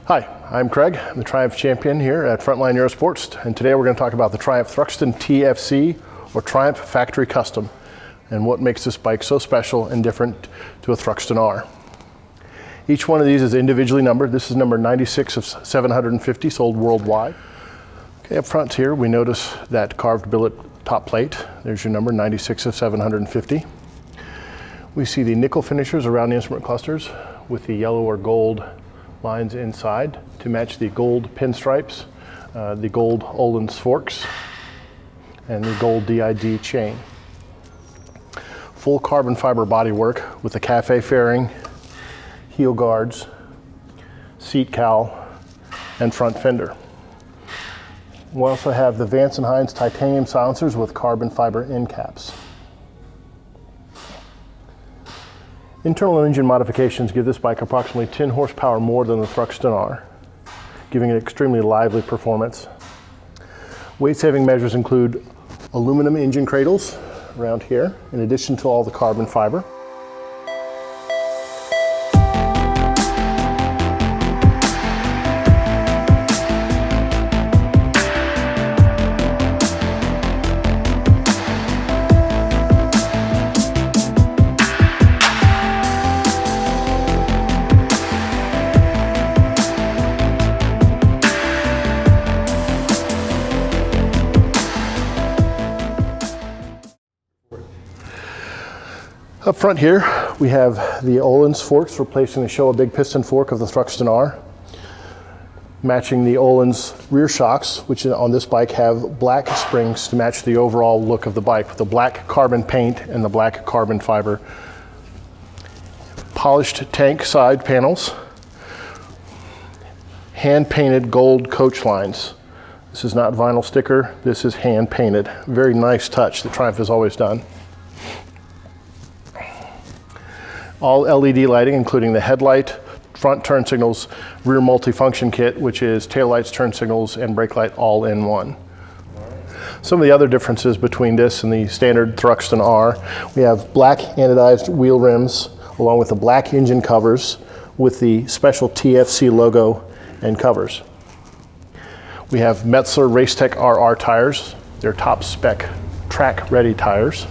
Hi, I'm Craig. I'm the Triumph champion here at Frontline Eurosports, and today we're going to talk about the Triumph Thruxton TFC, or Triumph Factory Custom, and what makes this bike so special and different to a Thruxton R. Each one of these is individually numbered. This is number 96 of 750 sold worldwide. Okay, up front here we notice that carved billet top plate. There's your number, 96 of 750. We see the nickel finishers around the instrument clusters with the yellow or gold lines inside to match the gold pinstripes, the gold Öhlins forks, and the gold DID chain. Full carbon fiber bodywork with the cafe fairing, heel guards, seat cowl, and front fender. We also have the Vance & Hines titanium silencers with carbon fiber end caps. Internal engine modifications give this bike approximately 10 horsepower more than the Thruxton R, giving it extremely lively performance. Weight-saving measures include aluminum engine cradles around here, in addition to all the carbon fiber. Up front here, we have the Öhlins forks replacing the Showa big piston fork of the Thruxton R, matching the Öhlins rear shocks, which on this bike have black springs to match the overall look of the bike with the black carbon paint and the black carbon fiber. Polished tank side panels, hand-painted gold coach lines. This is not vinyl sticker, this is hand-painted. Very nice touch that Triumph has always done. All LED lighting, including the headlight, front turn signals, rear multifunction kit, which is taillights, turn signals, and brake light all in one. Some of the other differences between this and the standard Thruxton R, we have black anodized wheel rims, along with the black engine covers with the special TFC logo and covers. We have Metzeler Racetech RR tires. They're top spec track ready tires.